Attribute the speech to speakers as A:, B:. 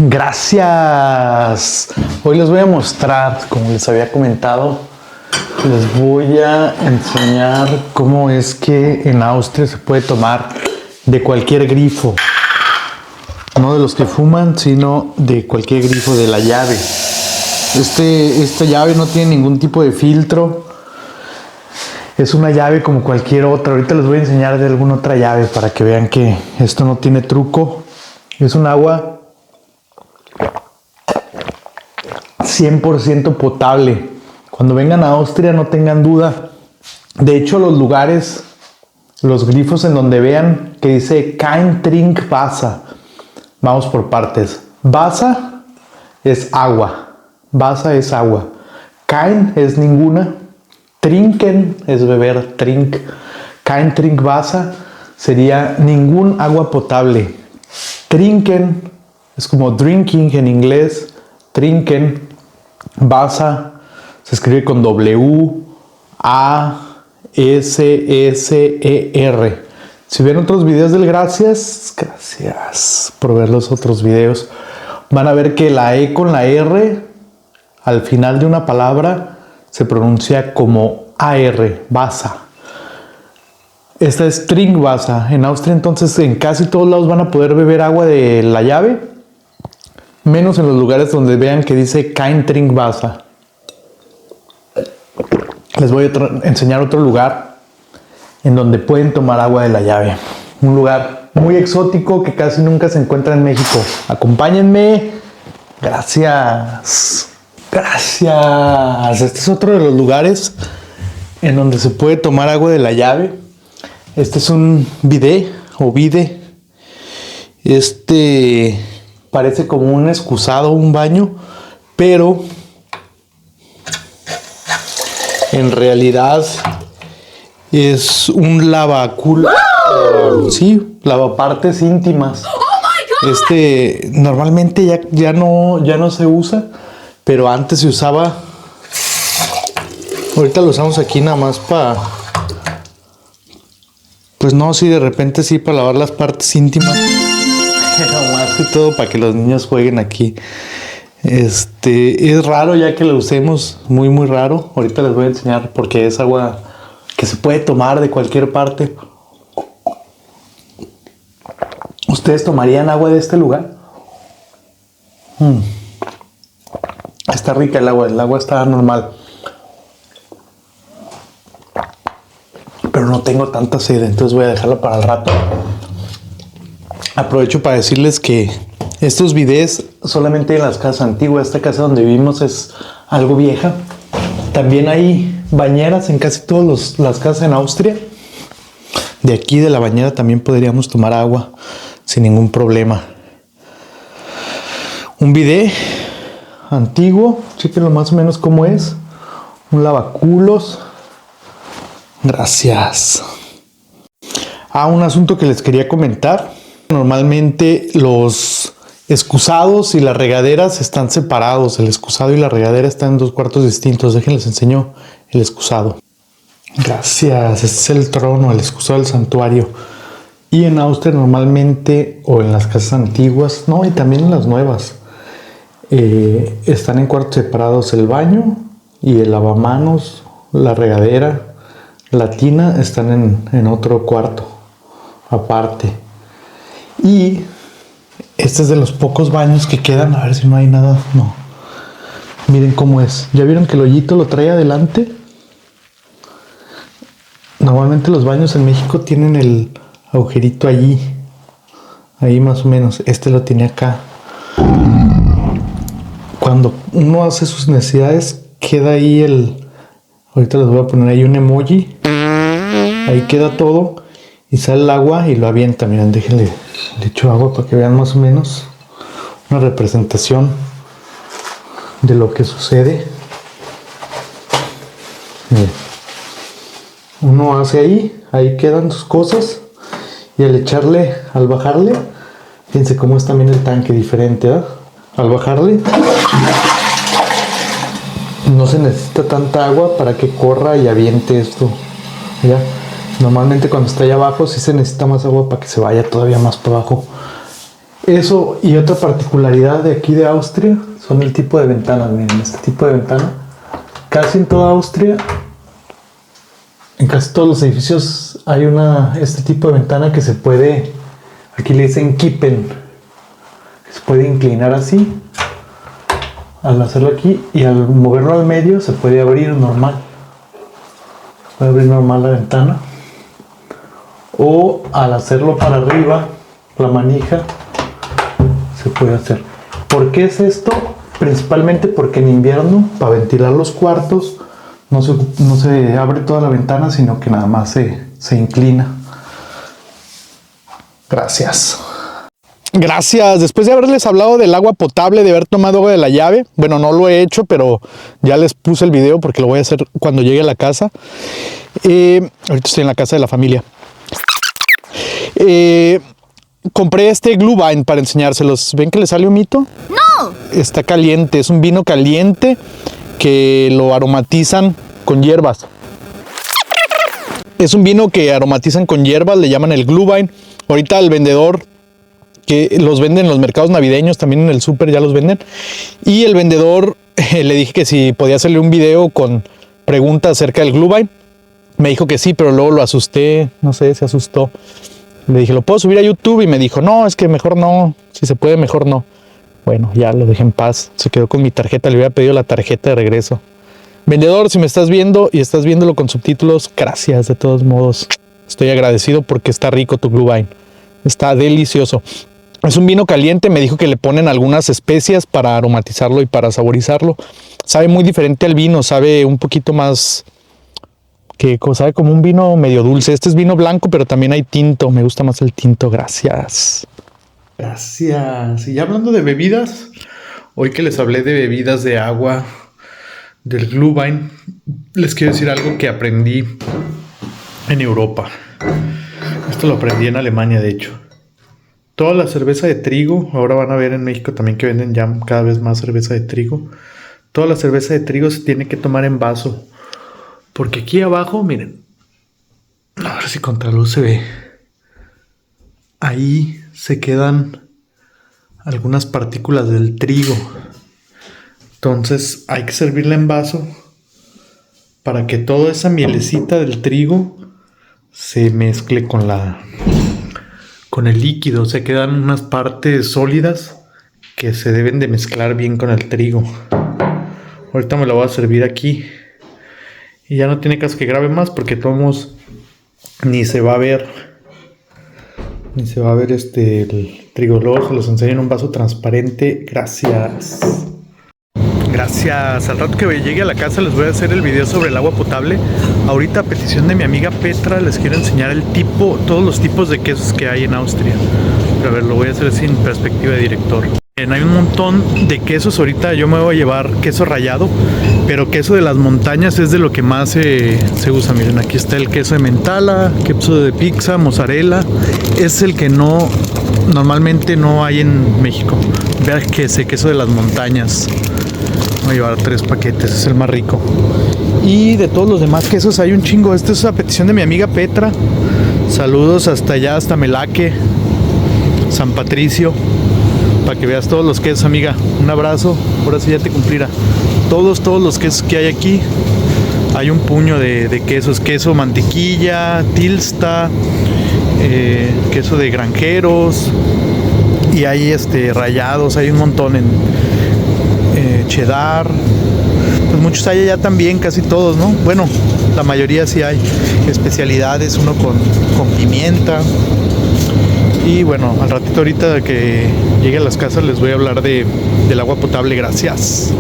A: Gracias. Hoy les voy a mostrar, como les había comentado, les voy a enseñar cómo es que en Austria se puede tomar de cualquier grifo. No de los que fuman, sino de cualquier grifo, de la llave. Esta llave no tiene ningún tipo de filtro. Es una llave como cualquier otra. Ahorita les voy a enseñar de alguna otra llave para que vean que esto no tiene truco. Es un agua 100% potable. Cuando vengan a Austria no tengan duda. De hecho, los lugares, los grifos en donde vean que dice Kein Trinkwasser. Vamos por partes. Wasser es agua. Wasser es agua. Kein es ninguna. Trinken es beber. Trink. Kein Trinkwasser sería ningún agua potable. Trinken es como drinking en inglés. Trinken. Wasser se escribe con W-A-S-S-E-R. Si ven otros videos del gracias por ver los otros videos, van a ver que la E con la R al final de una palabra se pronuncia como AR, Wasser. Esta es Trinkwasser. En Austria, entonces, en casi todos lados van a poder beber agua de la llave, menos en los lugares donde vean que dice Kein Trinkwasser. Les voy a enseñar otro lugar en donde pueden tomar agua de la llave. Un lugar muy exótico que casi nunca se encuentra en México. Acompáñenme. Gracias. Gracias. Este es otro de los lugares en donde se puede tomar agua de la llave. Este es un bidet o vide. Parece como un excusado, un baño, pero en realidad es un lavaculo. Sí, lavapartes íntimas. Normalmente ya no se usa, pero antes se usaba. Ahorita lo usamos aquí nada más para, pues no, sí, de repente sí, para lavar las partes íntimas. Más que todo para que los niños jueguen aquí. Es raro ya que lo usemos, muy muy raro. Ahorita les voy a enseñar porque es agua que se puede tomar de cualquier parte. ¿Ustedes tomarían agua de este lugar? Está rica el agua está normal. Pero no tengo tanta sed, entonces voy a dejarla para el rato. Aprovecho para decirles que estos bidés solamente en las casas antiguas. Esta casa donde vivimos es algo vieja. También hay bañeras en casi todas las casas en Austria. De aquí de la bañera también podríamos tomar agua sin ningún problema. Un bidé antiguo, chéquenlo más o menos cómo es. Un lavaculos. Gracias. Un asunto que les quería comentar. Normalmente los excusados y las regaderas están separados. El excusado y la regadera están en dos cuartos distintos. Déjenles enseño el excusado. Gracias. Este es el trono, el excusado del santuario. Y en Austria normalmente, o en las casas antiguas, no, y también en las nuevas, están en cuartos separados el baño y el lavamanos, la regadera, la tina están en otro cuarto aparte. Y este es de los pocos baños que quedan. A ver si no hay nada. No. Miren cómo es. ¿Ya vieron que el hoyito lo trae adelante? Normalmente los baños en México tienen el agujerito allí. Ahí más o menos. Este lo tiene acá. Cuando uno hace sus necesidades, queda ahí ahorita les voy a poner ahí un emoji. Ahí queda todo. Y sale el agua y lo avienta. Miren, déjenle, le echo agua para que vean más o menos una representación de lo que sucede. Miren. Uno hace ahí quedan sus cosas. Y al bajarle, fíjense cómo es también el tanque diferente, ¿verdad? Al bajarle, no se necesita tanta agua para que corra y aviente esto. ¿Ya? Normalmente cuando está allá abajo sí se necesita más agua para que se vaya todavía más para abajo. Eso y otra particularidad de aquí de Austria son el tipo de ventanas. Miren, este tipo de ventana. Casi en toda Austria, en casi todos los edificios hay este tipo de ventana que se puede, aquí le dicen kippen, se puede inclinar así al hacerlo aquí, y al moverlo al medio se puede abrir normal. Se puede abrir normal la ventana, o al hacerlo para arriba, la manija, se puede hacer. ¿Por qué es esto? Principalmente porque en invierno, para ventilar los cuartos, no se abre toda la ventana, sino que nada más se inclina. Gracias. Gracias. Después de haberles hablado del agua potable, de haber tomado agua de la llave, bueno, no lo he hecho, pero ya les puse el video porque lo voy a hacer cuando llegue a la casa. Ahorita estoy en la casa de la familia. Compré este Glühwein para enseñárselos. ¿Ven que le sale un mito? ¡No! Está caliente, es un vino caliente que lo aromatizan con hierbas. Es un vino que aromatizan con hierbas, le llaman el Glühwein. Ahorita el vendedor, que los venden en los mercados navideños, también en el súper ya los venden. Y el vendedor le dije que si podía hacerle un video con preguntas acerca del Glühwein. Me dijo que sí, pero luego lo asusté, no sé, se asustó. Le dije, ¿lo puedo subir a YouTube? Y me dijo, no, es que mejor no, si se puede, mejor no. Bueno, ya lo dejé en paz, se quedó con mi tarjeta, le hubiera pedido la tarjeta de regreso. Vendedor, si me estás viendo y estás viéndolo con subtítulos, gracias de todos modos. Estoy agradecido porque está rico tu Glühwein, está delicioso. Es un vino caliente, me dijo que le ponen algunas especias para aromatizarlo y para saborizarlo. Sabe muy diferente al vino, sabe un poquito más... que sabe como un vino medio dulce. Este es vino blanco, pero también hay tinto. Me gusta más el tinto. Gracias. Gracias. Y ya hablando de bebidas, hoy que les hablé de bebidas de agua, del Glühwein, les quiero decir algo que aprendí en Europa. Esto lo aprendí en Alemania, de hecho. Toda la cerveza de trigo, ahora van a ver en México también que venden ya cada vez más cerveza de trigo. Toda la cerveza de trigo se tiene que tomar en vaso. Porque aquí abajo, miren, a ver si contra luz se ve. Ahí se quedan algunas partículas del trigo. Entonces hay que servirla en vaso para que toda esa mielecita del trigo se mezcle con el líquido. Se quedan unas partes sólidas que se deben de mezclar bien con el trigo. Ahorita me la voy a servir aquí. Y ya no tiene caso que grabe más porque todos ni se va a ver. Ni se va a ver el trigo. Luego se los enseño en un vaso transparente. Gracias. Gracias. Al rato que llegue a la casa les voy a hacer el video sobre el agua potable. Ahorita a petición de mi amiga Petra les quiero enseñar todos los tipos de quesos que hay en Austria. Pero a ver, lo voy a hacer sin perspectiva de director. Hay un montón de quesos. Ahorita yo me voy a llevar queso rallado, pero queso de las montañas es de lo que más se usa. Miren, aquí está el queso de Mentala, queso de pizza, mozzarella. Es el que normalmente no hay en México. Vean que ese queso de las montañas. Voy a llevar 3 paquetes, es el más rico. Y de todos los demás quesos hay un chingo. Esta es a petición de mi amiga Petra. Saludos hasta allá, hasta Melaque, San Patricio. Para que veas todos los quesos, amiga. Un abrazo. Ahora sí ya te cumplirá. Todos los quesos que hay aquí. Hay un puño de quesos. Queso mantequilla, tilsta, queso de granjeros. Y hay rallados. Hay un montón en cheddar. Pues muchos hay allá también, casi todos, ¿no? Bueno, la mayoría sí hay. Especialidades, uno con pimienta. Y bueno, al ratito ahorita que llegue a las casas les voy a hablar del agua potable. Gracias.